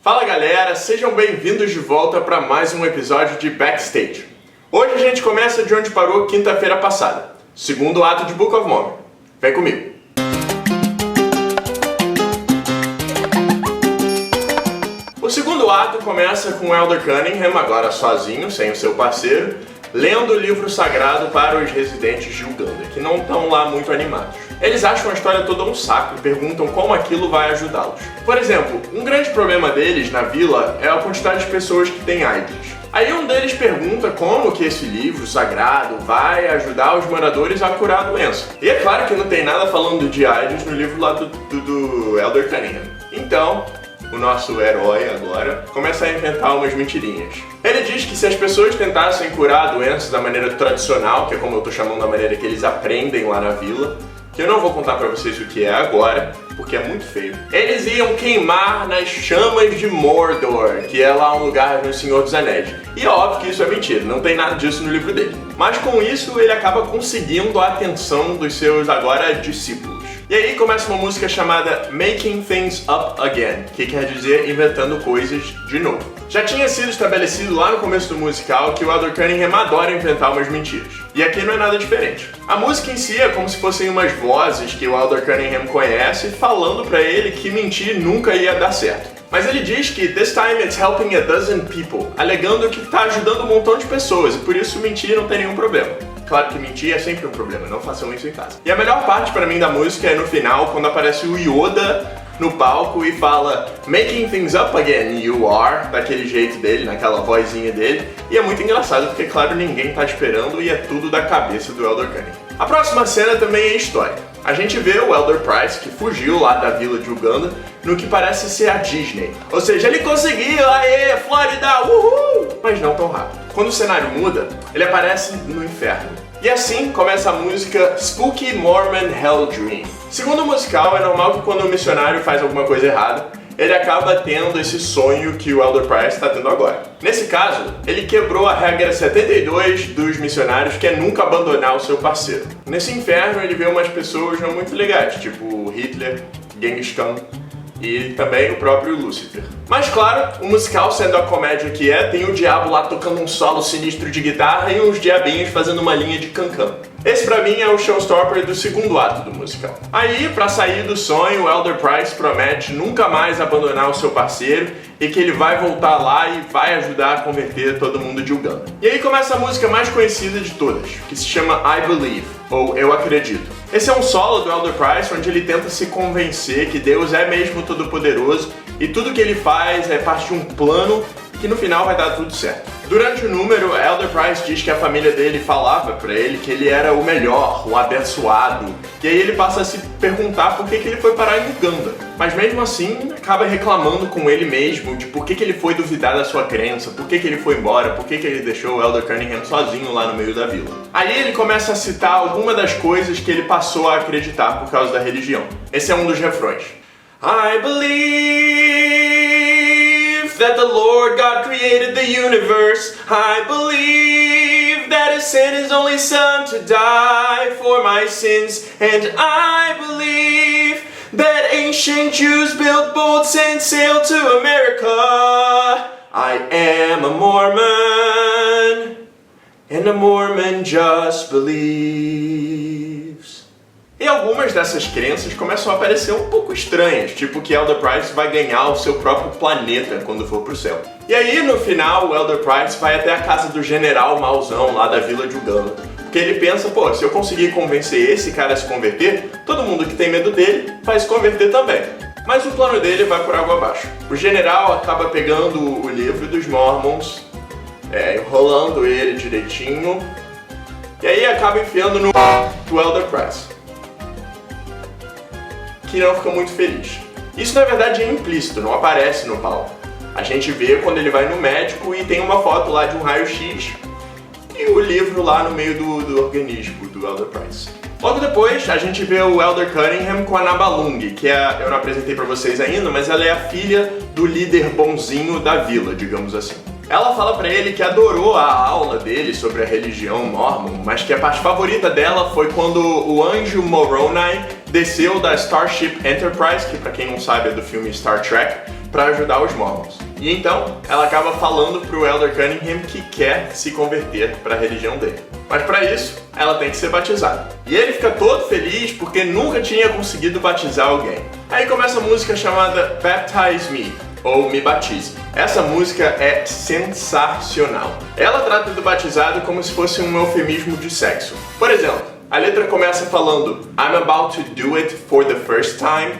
Fala galera, sejam bem-vindos de volta para mais um episódio de Backstage. Hoje a gente começa de onde parou quinta-feira passada, segundo ato de Book of Mormon. Vem comigo. O segundo ato começa com Elder Cunningham, agora sozinho, sem o seu parceiro, lendo o livro sagrado para os residentes de Uganda, que não estão lá muito animados. Eles acham a história toda um saco e perguntam como aquilo vai ajudá-los. Por exemplo, um grande problema deles na vila é a quantidade de pessoas que têm AIDS. Aí um deles pergunta como que esse livro sagrado vai ajudar os moradores a curar a doença. E é claro que não tem nada falando de AIDS no livro lá do Elder Cunningham. Então, o nosso herói agora começa a inventar umas mentirinhas. Ele diz que se as pessoas tentassem curar a doença da maneira tradicional, que é como eu tô chamando a maneira que eles aprendem lá na vila, que eu não vou contar pra vocês o que é agora, porque é muito feio. Eles iam queimar nas chamas de Mordor, que é lá um lugar no Senhor dos Anéis. E é óbvio que isso é mentira, não tem nada disso no livro dele. Mas com isso ele acaba conseguindo a atenção dos seus agora discípulos. E aí começa uma música chamada Making Things Up Again, que quer dizer inventando coisas de novo. Já tinha sido estabelecido lá no começo do musical que o Elder Cunningham adora inventar umas mentiras. E aqui não é nada diferente. A música em si é como se fossem umas vozes que o Elder Cunningham conhece falando pra ele que mentir nunca ia dar certo. Mas ele diz que this time it's helping a dozen people, alegando que tá ajudando um montão de pessoas e por isso mentir não tem nenhum problema. Claro que mentir é sempre um problema, não façam isso em casa. E a melhor parte pra mim da música é no final, quando aparece o Yoda no palco e fala Making things up again, you are, daquele jeito dele, naquela vozinha dele. E é muito engraçado porque, claro, ninguém tá esperando e é tudo da cabeça do Elder Cunningham. A próxima cena também é histórica. A gente vê o Elder Price, que fugiu lá da vila de Uganda, no que parece ser a Disney. Ou seja, ele conseguiu, aê, Flórida, uhul! Mas não tão rápido. Quando o cenário muda, ele aparece no inferno. E assim começa a música Spooky Mormon Hell Dream. Segundo o musical, é normal que quando o missionário faz alguma coisa errada, ele acaba tendo esse sonho que o Elder Price está tendo agora. Nesse caso, ele quebrou a regra 72 dos missionários, que é nunca abandonar o seu parceiro. Nesse inferno, ele vê umas pessoas não muito legais, tipo Hitler, Genghis Khan e também o próprio Lúcifer. Mas claro, o musical, sendo a comédia que é, tem o diabo lá tocando um solo sinistro de guitarra e uns diabinhos fazendo uma linha de cancan. Esse pra mim é o showstopper do segundo ato do musical. Aí, pra sair do sonho, o Elder Price promete nunca mais abandonar o seu parceiro e que ele vai voltar lá e vai ajudar a converter todo mundo de Uganda. E aí começa a música mais conhecida de todas, que se chama I Believe, ou Eu Acredito. Esse é um solo do Elder Price onde ele tenta se convencer que Deus é mesmo todo-poderoso e tudo que ele faz é parte de um plano que no final vai dar tudo certo. Durante o número, Elder Price diz que a família dele falava pra ele que ele era o melhor, o abençoado. E aí ele passa a se perguntar por que ele foi parar em Uganda. Mas mesmo assim, acaba reclamando com ele mesmo de por que ele foi duvidar da sua crença, por que ele foi embora, por que ele deixou o Elder Cunningham sozinho lá no meio da vila. Aí ele começa a citar alguma das coisas que ele passou a acreditar por causa da religião. Esse é um dos refrões. I believe that the Lord God created the universe. I believe that He sent His only Son to die for my sins. And I believe that ancient Jews built boats and sailed to America. I am a Mormon, and a Mormon just believes. E algumas dessas crenças começam a parecer um pouco estranhas, tipo que Elder Price vai ganhar o seu próprio planeta quando for pro céu. E aí, no final, o Elder Price vai até a casa do general mauzão lá da vila de Uganda. Porque ele pensa, pô, se eu conseguir convencer esse cara a se converter, todo mundo que tem medo dele vai se converter também. Mas o plano dele vai por água abaixo. O general acaba pegando o livro dos Mormons, enrolando ele direitinho, e aí acaba enfiando no do Elder Price, que não fica muito feliz. Isso na verdade é implícito, não aparece no palco. A gente vê quando ele vai no médico e tem uma foto lá de um raio-x e o livro lá no meio do organismo do Elder Price. Logo depois, a gente vê o Elder Cunningham com a Nabalung, que eu não apresentei pra vocês ainda, mas ela é a filha do líder bonzinho da vila, digamos assim. Ela fala pra ele que adorou a aula dele sobre a religião Mormon, mas que a parte favorita dela foi quando o anjo Moroni desceu da Starship Enterprise, que pra quem não sabe é do filme Star Trek, para ajudar os Mormons. E então, ela acaba falando pro Elder Cunningham que quer se converter para a religião dele. Mas para isso, ela tem que ser batizada. E ele fica todo feliz porque nunca tinha conseguido batizar alguém. Aí começa a música chamada Baptize Me, ou Me Batize. Essa música é sensacional. Ela trata do batizado como se fosse um eufemismo de sexo. Por exemplo, a letra começa falando I'm about to do it for the first time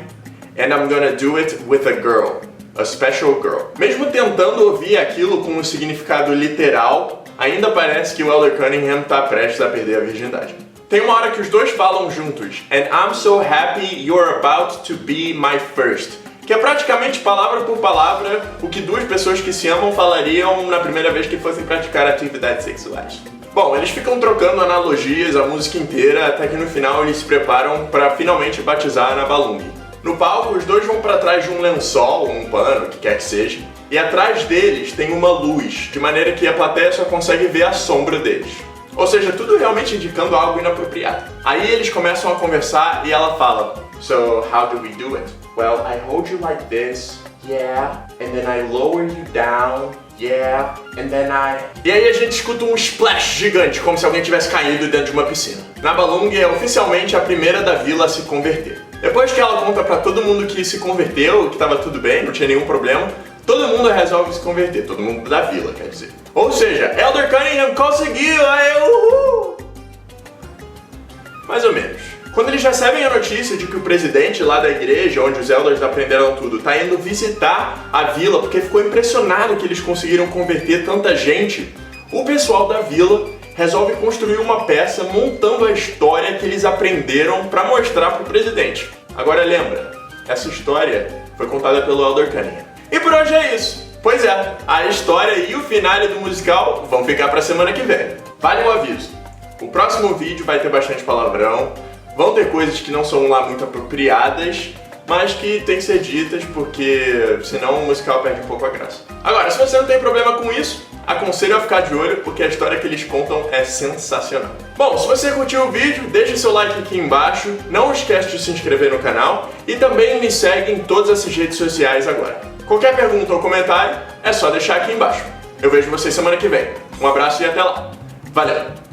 and I'm gonna do it with a girl, a special girl. Mesmo tentando ouvir aquilo com um significado literal, ainda parece que o Elder Cunningham está prestes a perder a virgindade. Tem uma hora que os dois falam juntos And I'm so happy you're about to be my first, que é praticamente palavra por palavra o que duas pessoas que se amam falariam na primeira vez que fossem praticar atividades sexuais. Bom, eles ficam trocando analogias a música inteira até que no final eles se preparam para finalmente batizar na Balung. No palco, os dois vão para trás de um lençol, um pano, o que quer que seja, e atrás deles tem uma luz, de maneira que a plateia só consegue ver a sombra deles. Ou seja, tudo realmente indicando algo inapropriado. Aí eles começam a conversar e ela fala So, how do we do it? Well, I hold you like this, yeah, and then I lower you down, yeah, and then I... E aí a gente escuta um splash gigante, como se alguém tivesse caído dentro de uma piscina. Na Balung é oficialmente a primeira da vila a se converter. Depois que ela conta pra todo mundo que se converteu, que tava tudo bem, não tinha nenhum problema, todo mundo resolve se converter, todo mundo da vila, quer dizer. Ou seja, Elder Cunningham conseguiu, aí uhul! Mais ou menos. Quando eles recebem a notícia de que o presidente lá da igreja, onde os Elders aprenderam tudo, tá indo visitar a vila porque ficou impressionado que eles conseguiram converter tanta gente, o pessoal da vila resolve construir uma peça montando a história que eles aprenderam para mostrar pro presidente. Agora lembra, essa história foi contada pelo Elder Cunningham. E por hoje é isso. Pois é, a história e o finale do musical vão ficar pra semana que vem. Vale um aviso, o próximo vídeo vai ter bastante palavrão, vão ter coisas que não são lá muito apropriadas, mas que tem que ser ditas porque senão o musical perde um pouco a graça. Agora, se você não tem problema com isso, aconselho a ficar de olho porque a história que eles contam é sensacional. Bom, se você curtiu o vídeo, deixe seu like aqui embaixo, não esquece de se inscrever no canal e também me segue em todas essas redes sociais agora. Qualquer pergunta ou comentário é só deixar aqui embaixo. Eu vejo vocês semana que vem. Um abraço e até lá. Valeu!